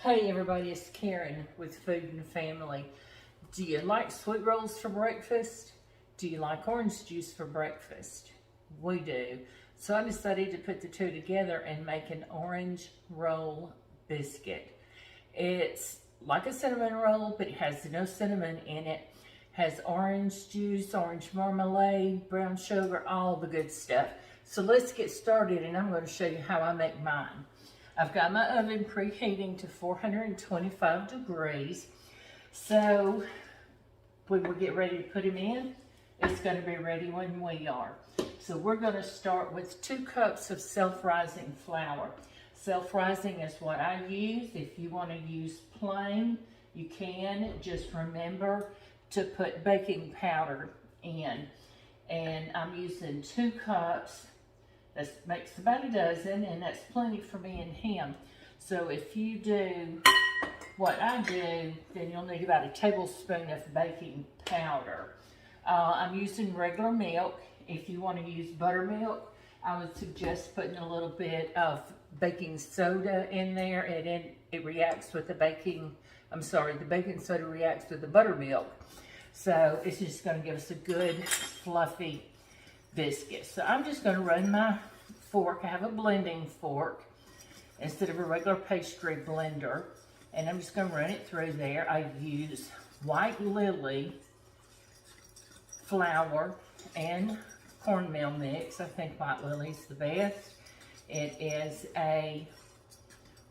Hey everybody, it's Karen with Food and Family. Do you like sweet rolls for breakfast? Do you like orange juice for breakfast? We do. So I decided to put the two together and make an orange roll biscuit. It's like a cinnamon roll, but it has no cinnamon in it. Has orange juice, orange marmalade, brown sugar, all the good stuff. So let's get started, and I'm going to show you how I make mine. I've got my oven preheating to 425 degrees. So when we get ready to put them in, it's going to be ready when we are. So we're going to start with 2 cups of self-rising flour. Self-rising is what I use. If you want to use plain, you can. Just remember to put baking powder in. And I'm using 2 cups. That makes about a dozen, and that's plenty for me and him. So if you do what I do, then you'll need about a tablespoon of baking powder. I'm using regular milk. If you want to use buttermilk, I would suggest putting a little bit of baking soda in there, and then it reacts with the baking soda reacts with the buttermilk. So it's just going to give us a good fluffy biscuit. So I'm just going to run my fork. I have a blending fork instead of a regular pastry blender, and I'm just going to run it through there. I use white lily flour and cornmeal mix. I think white lily's the best. It is a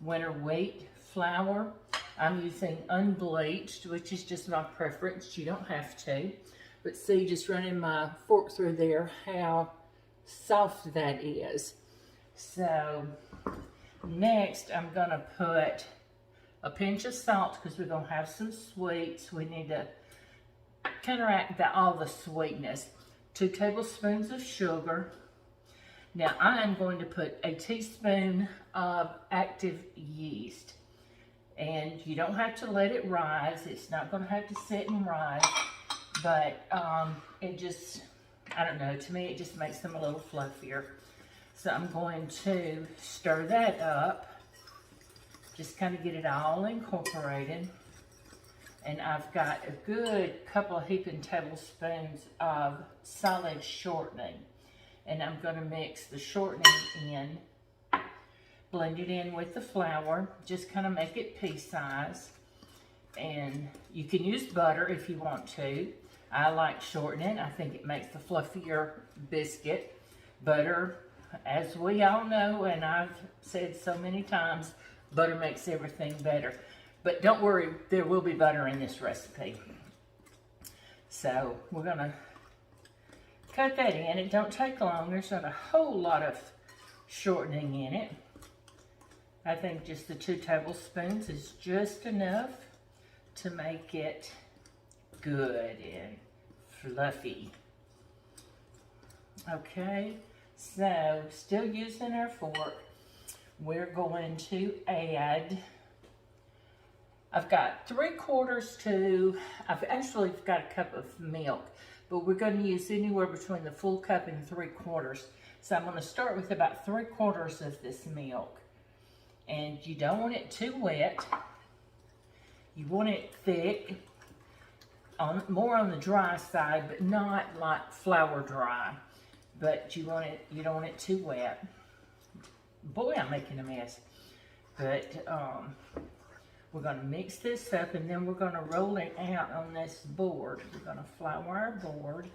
winter wheat flour. I'm using unbleached, which is just my preference. You don't have to. But see, just running my fork through there, how soft that is. So next, I'm going to put a pinch of salt because we're going to have some sweets. We need to counteract all the sweetness. 2 tablespoons of sugar. Now I am going to put a teaspoon of active yeast. And you don't have to let it rise. It's not going to have to sit and rise. But it just, I don't know, to me it just makes them a little fluffier. So I'm going to stir that up, just kind of get it all incorporated. And I've got a good couple of heaping tablespoons of solid shortening. And I'm going to mix the shortening in, blend it in with the flour, just kind of make it pea size. And you can use butter if you want to. I like shortening. I think it makes the fluffier biscuit. Butter, as we all know, and I've said so many times, butter makes everything better. But don't worry, there will be butter in this recipe. So we're going to cut that in. It don't take long. There's not a whole lot of shortening in it. I think just the 2 tablespoons is just enough to make it good and fluffy. Okay, so still using our fork, we're going to add, I've got 3/4 to, I've actually got a cup of milk, but we're going to use anywhere between the full cup and 3/4. So I'm going to start with about 3/4 of this milk. And you don't want it too wet. You want it thick, more on the dry side, but not like flour dry. But you don't want it too wet. Boy, I'm making a mess. But we're going to mix this up, and then we're going to roll it out on this board. We're going to flour our board.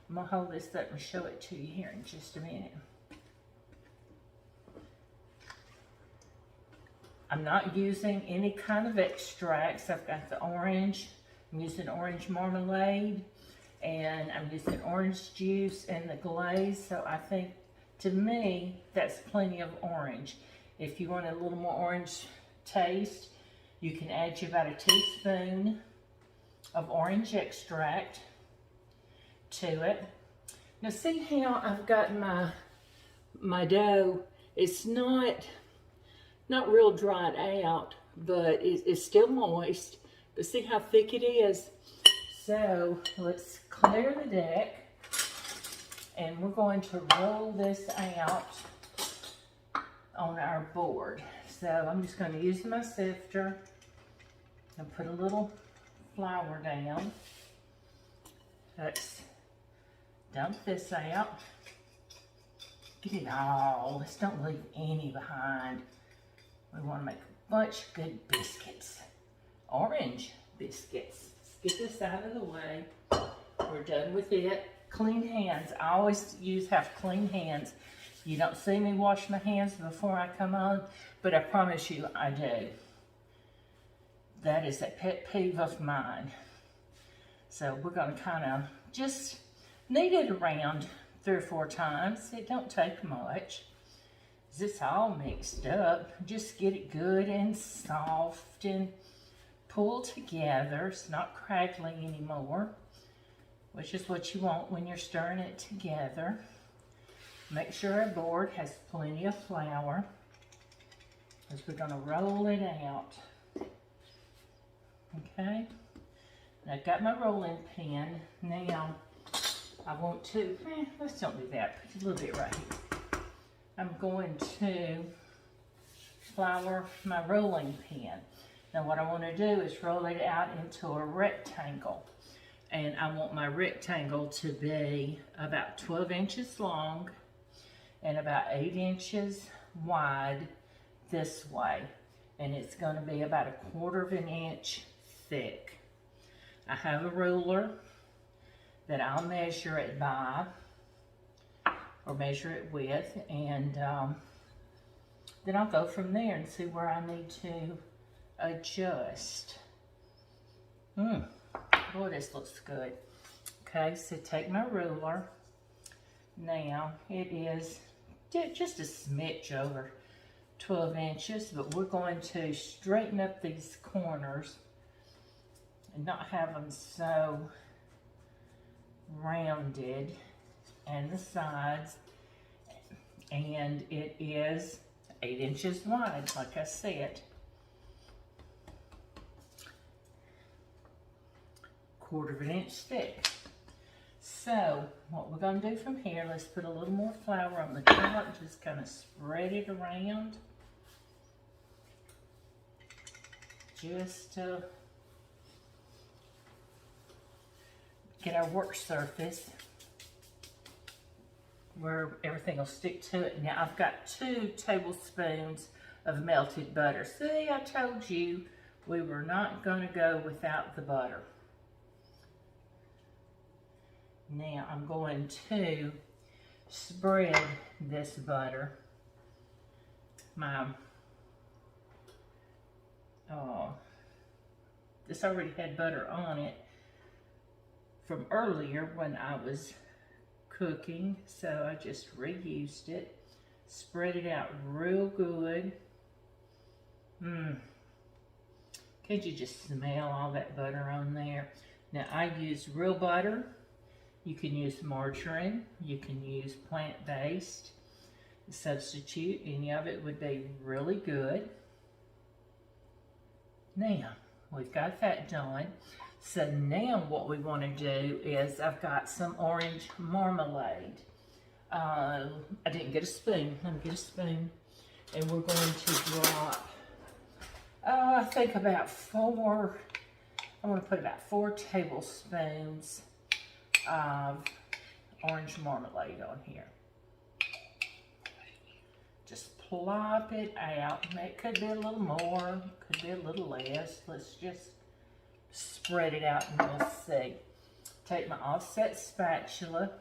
I'm going to hold this up and show it to you here in just a minute. I'm not using any kind of extracts. I've got the orange. I'm using orange marmalade, and I'm using orange juice and the glaze. So I think, to me, that's plenty of orange. If you want a little more orange taste, you can add about a teaspoon of orange extract to it. Now see how I've got my dough. It's not real dried out, but it's still moist. But see how thick it is? So let's clear the deck, and we're going to roll this out on our board. So I'm just going to use my sifter and put a little flour down. Let's dump this out. Get it all. Let's don't leave any behind. We want to make a bunch of good biscuits. Orange biscuits. Let's get this out of the way. We're done with it. Clean hands. I always have clean hands. You don't see me wash my hands before I come on, but I promise you I do. That is a pet peeve of mine. So we're going to kind of just knead it around 3 or 4 times. It don't take much. It's all mixed up. Just get it good and soft and pull together. It's not crackling anymore, which is what you want when you're stirring it together. Make sure our board has plenty of flour, because we're going to roll it out. Okay, and I've got my rolling pin. Now, I want to, let's don't do that. Put a little bit right here. I'm going to flour my rolling pin. Now what I want to do is roll it out into a rectangle. And I want my rectangle to be about 12 inches long and about 8 inches wide this way. And it's going to be about 1/4 of an inch thick. I have a ruler that I'll measure it by, or measure it with, and then I'll go from there and see where I need to adjust. Boy, this looks good. Okay, so take my ruler. Now, it is just a smidge over 12 inches, but we're going to straighten up these corners and not have them so rounded, and the sides, and it is 8 inches wide, like I said. 1/4 of an inch thick. So what we're going to do from here, let's put a little more flour on the top, just kind of spread it around, just to get our work surface where everything will stick to it. Now I've got 2 tablespoons of melted butter. See, I told you we were not going to go without the butter. Now I'm going to spread this butter. This already had butter on it from earlier when I was cooking, so I just reused it. Spread it out real good. Can't you just smell all that butter on there? Now I use real butter. You can use margarine. You can use plant-based. Substitute any of it would be really good. Now we've got that done. So now what we want to do is, I've got some orange marmalade. I didn't get a spoon. Let me get a spoon. And we're going to drop, I think about 4, I want to put about 4 tablespoons of orange marmalade on here. Just plop it out. It could be a little more, could be a little less. Let's just spread it out and we'll see. Take my offset spatula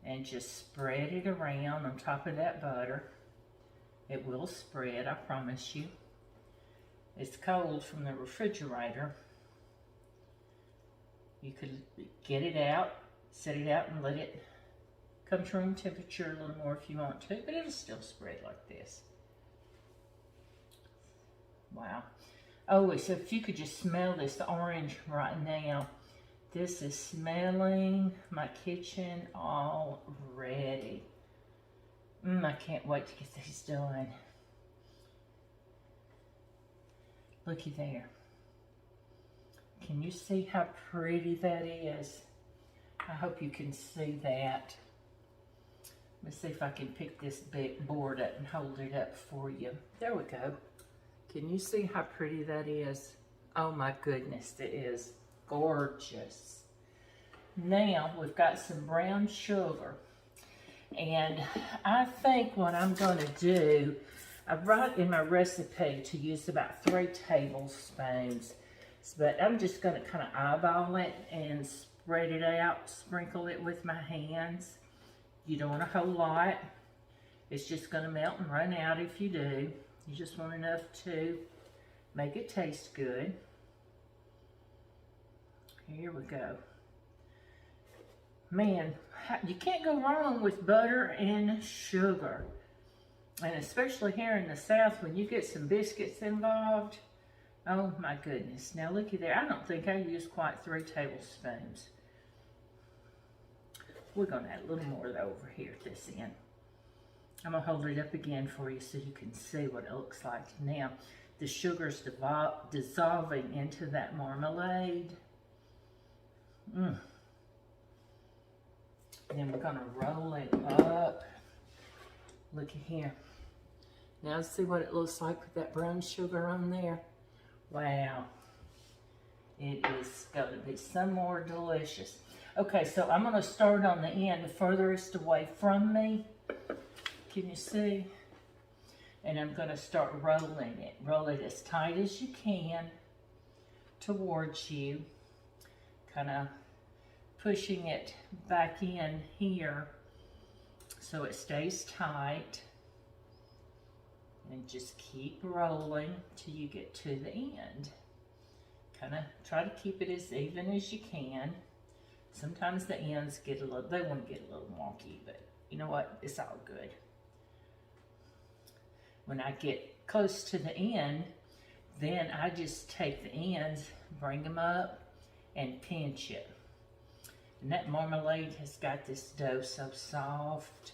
and just spread it around on top of that butter. It will spread, I promise you. It's cold from the refrigerator. You could get it out, set it out and let it come to room temperature a little more if you want to, but it'll still spread like this. Wow. Oh, so if you could just smell this orange right now. This is smelling my kitchen already. I can't wait to get these done. Looky there. Can you see how pretty that is? I hope you can see that. Let's see if I can pick this big board up and hold it up for you. There we go. Can you see how pretty that is? Oh my goodness, it is gorgeous. Now we've got some brown sugar. And I think what I'm gonna do, I wrote in my recipe to use about 3 tablespoons, but I'm just gonna kind of eyeball it and spread it out, sprinkle it with my hands. You don't want a whole lot. It's just gonna melt and run out if you do. You just want enough to make it taste good. Here we go. Man, you can't go wrong with butter and sugar. And especially here in the South, when you get some biscuits involved, oh my goodness. Now looky there, I don't think I used quite 3 tablespoons. We're gonna add a little more over here at this end. I'm gonna hold it up again for you so you can see what it looks like. Now, the sugar's dissolving into that marmalade. And then we're gonna roll it up. Looky here. Now see what it looks like with that brown sugar on there. Wow. It is gonna be some more delicious. Okay, so I'm gonna start on the end, the furthest away from me. Can you see? And I'm gonna start rolling it. Roll it as tight as you can towards you. Kind of pushing it back in here so it stays tight. And just keep rolling till you get to the end. Kind of try to keep it as even as you can. Sometimes the ends get a little, they want to get a little wonky, but you know what? It's all good. When I get close to the end, then I just take the ends, bring them up, and pinch it. And that marmalade has got this dough so soft.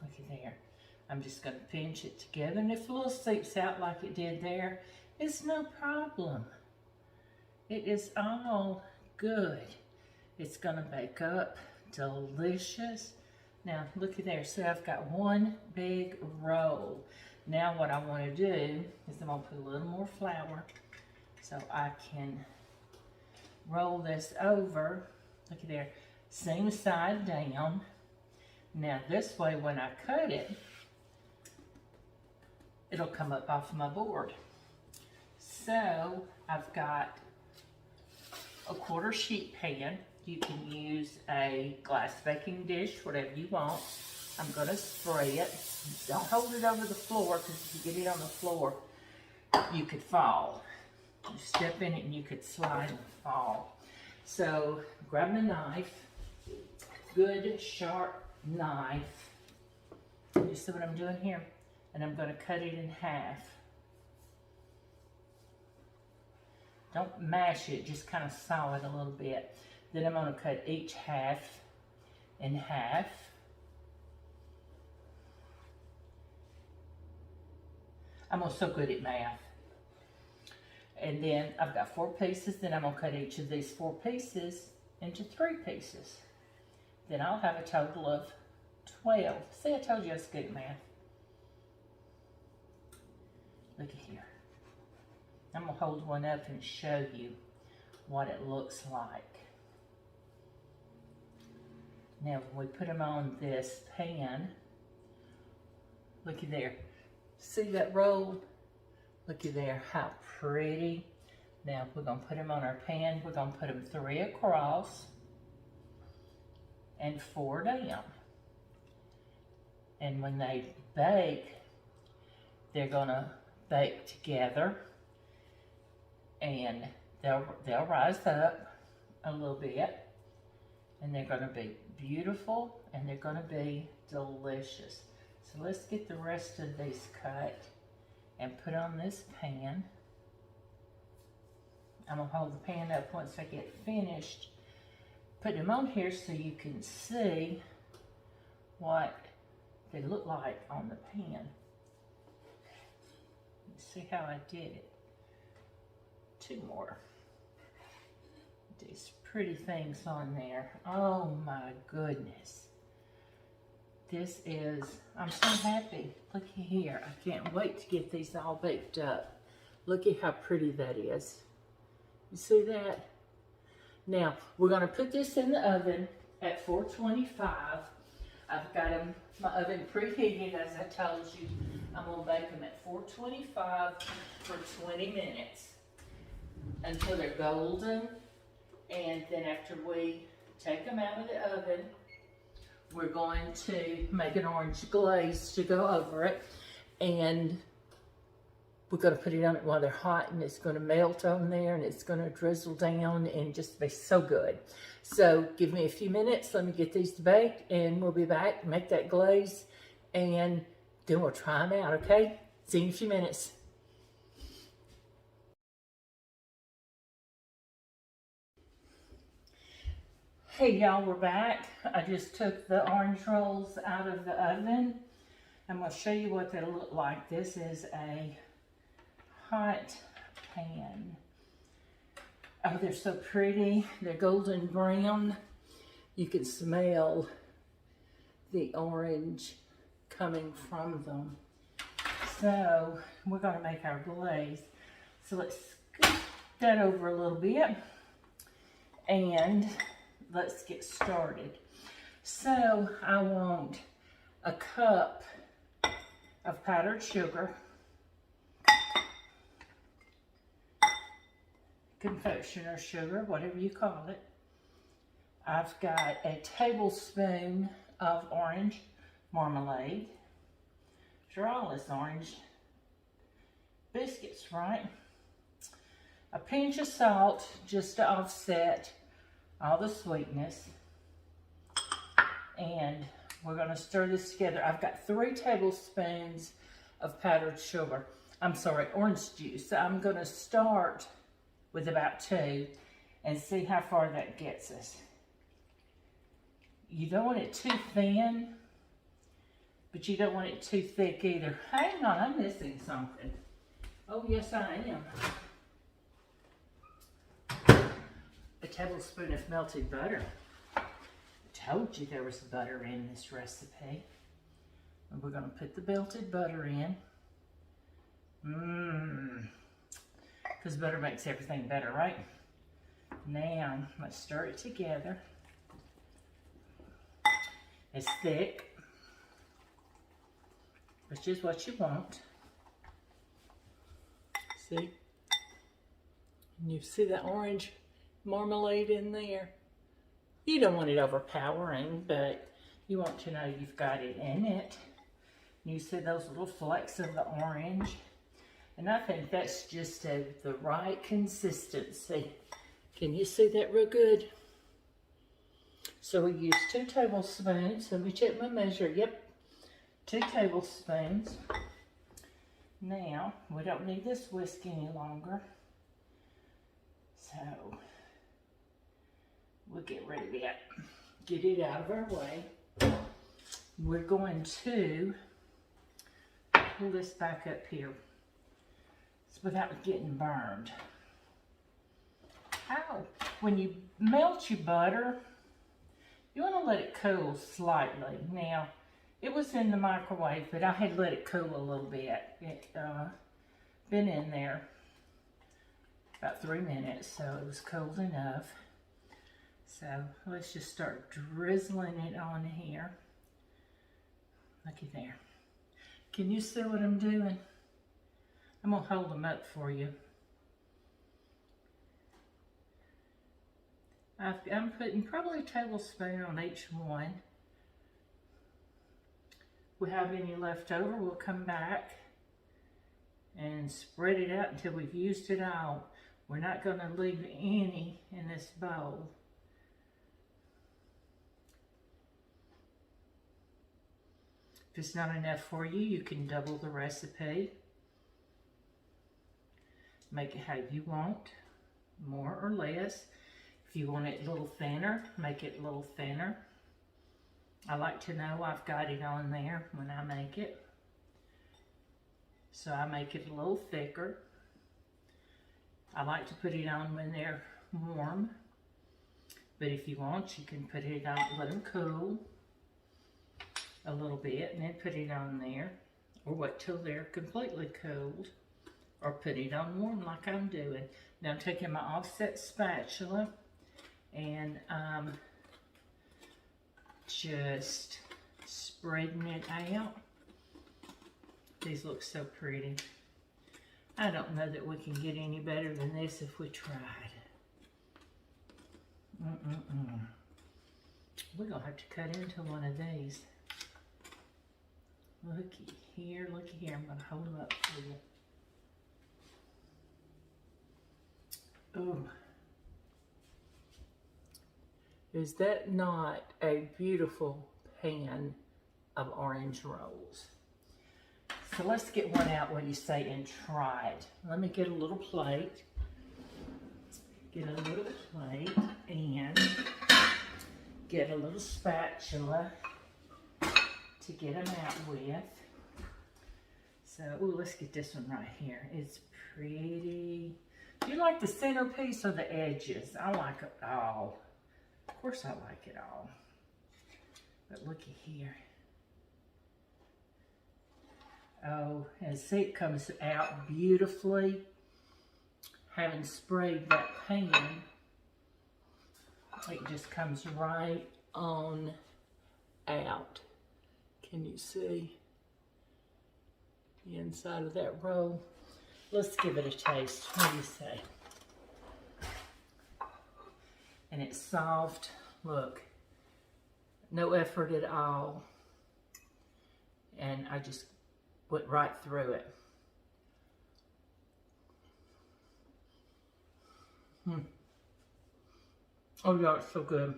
Look at there. I'm just going to pinch it together, and if a little seeps out like it did there, it's no problem. It is all good. It's going to bake up delicious. Now look at there. So I've got one big roll. Now what I want to do is I'm going to put a little more flour so I can roll this over. Look at there. Same side down. Now this way when I cut it, it'll come up off my board. So I've got a 1/4 sheet pan. You can use a glass baking dish, whatever you want. I'm gonna spray it. Don't hold it over the floor, because if you get it on the floor, you could fall. You step in it and you could slide and fall. So grab a knife, good sharp knife. You see what I'm doing here? And I'm gonna cut it in half. Don't mash it, just kind of saw it a little bit. Then I'm gonna cut each half in half. I'm so good at math. And then I've got 4 pieces. Then I'm gonna cut each of these 4 pieces into 3 pieces. Then I'll have a total of 12. See, I told you I was good at math. Look at here. I'm gonna hold one up and show you what it looks like. Now when we put them on this pan, looky there. See that roll? Looky there, how pretty. Now we're gonna put them on our pan. We're gonna put them 3 across and 4 down. And when they bake, they're gonna bake together, and they'll rise up a little bit, and they're gonna be beautiful, and they're gonna be delicious. So let's get the rest of these cut and put on this pan. I'm gonna hold the pan up once I get finished. Put them on here so you can see what they look like on the pan. See how I did it. 2 more. These pretty things on there. Oh my goodness. This is, I'm so happy. Look here, I can't wait to get these all baked up. Look at how pretty that is. You see that? Now, we're gonna put this in the oven at 425. I've got them, my oven preheated, as I told you. I'm gonna bake them at 425 for 20 minutes until they're golden. And then after we take them out of the oven, we're going to make an orange glaze to go over it. And we're gonna put it on it while they're hot, and it's gonna melt on there, and it's gonna drizzle down and just be so good. So give me a few minutes, let me get these baked, and we'll be back, make that glaze, and then we'll try them out, okay? See you in a few minutes. Hey y'all, we're back. I just took the orange rolls out of the oven. I'm gonna show you what they look like. This is a hot pan. Oh, they're so pretty. They're golden brown. You can smell the orange coming from them. So we're gonna make our glaze. So let's scoot that over a little bit and let's get started. So I want a cup of powdered sugar, confectioner sugar, whatever you call it. I've got a tablespoon of orange marmalade. Sure, all this orange biscuits, right? A pinch of salt just to offset all the sweetness. And we're gonna stir this together. I've got 3 tablespoons of powdered sugar. I'm sorry, orange juice. So I'm gonna start with about 2 and see how far that gets us. You don't want it too thin, but you don't want it too thick either. Hang on, I'm missing something. Oh yes, I am. A tablespoon of melted butter. I told you there was butter in this recipe. And we're gonna put the melted butter in. Because butter makes everything better, right? Now, let's stir it together. It's thick, which is what you want. See? And you see that orange marmalade in there? You don't want it overpowering, but you want to know you've got it in it. You see those little flecks of the orange? And I think that's just the right consistency. Can you see that real good? So we use 2 tablespoons. Let me check my measure. Yep, 2 tablespoons. Now, we don't need this whisk any longer. So, we'll get rid of it. Get it out of our way. We're going to pull this back up here without getting burned. When you melt your butter, you want to let it cool slightly. Now, it was in the microwave, but I had let it cool a little bit. It been in there about 3 minutes, so it was cold enough. So let's just start drizzling it on here. Looky there. Can you see what I'm doing? I'm gonna hold them up for you. I'm putting probably a tablespoon on each one. If we have any left over, we'll come back and spread it out until we've used it all. We're not gonna leave any in this bowl. If it's not enough for you, you can double the recipe. Make it how you want, more or less. If you want it a little thinner, make it a little thinner. I like to know I've got it on there when I make it. So I make it a little thicker. I like to put it on when they're warm. But if you want, you can put it on, let them cool. a little bit and then put it on there, or wait till they're completely cooled, or put it on warm like I'm doing. Now I'm taking my offset spatula and just spreading it out. These look so pretty. I don't know that we can get any better than this if we tried. We're gonna have to cut into one of these. Looky here, looky here. I'm gonna hold them up for you. Ooh. Is that not a beautiful pan of orange rolls? So let's get one out, what do you say, and try it. Let me get a little plate. Get a little plate and get a little spatula to get them out with. So, ooh, let's get this one right here. It's pretty. Do you like the centerpiece or the edges? I like it all. Of course I like it all. But looky here. Oh, and see, it comes out beautifully. Having sprayed that pan, it just comes right on out. Can you see the inside of that roll? Let's give it a taste. What do you say? And it's soft. Look, no effort at all. And I just went right through it. Oh yeah, it's so good.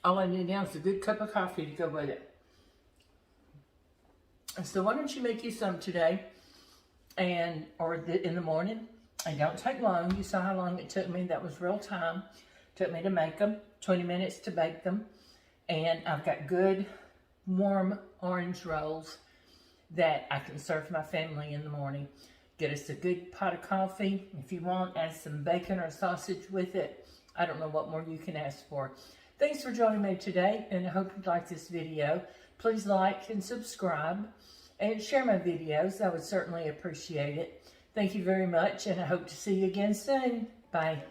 All I need now is a good cup of coffee to go with it. And so why don't you make you some today, or in the morning? They don't take long. You saw how long it took me. That was real time. It took me to make them. 20 minutes to bake them. And I've got good, warm orange rolls that I can serve my family in the morning. Get us a good pot of coffee. If you want, add some bacon or sausage with it. I don't know what more you can ask for. Thanks for joining me today, and I hope you liked this video. Please like and subscribe and share my videos. I would certainly appreciate it. Thank you very much, and I hope to see you again soon. Bye.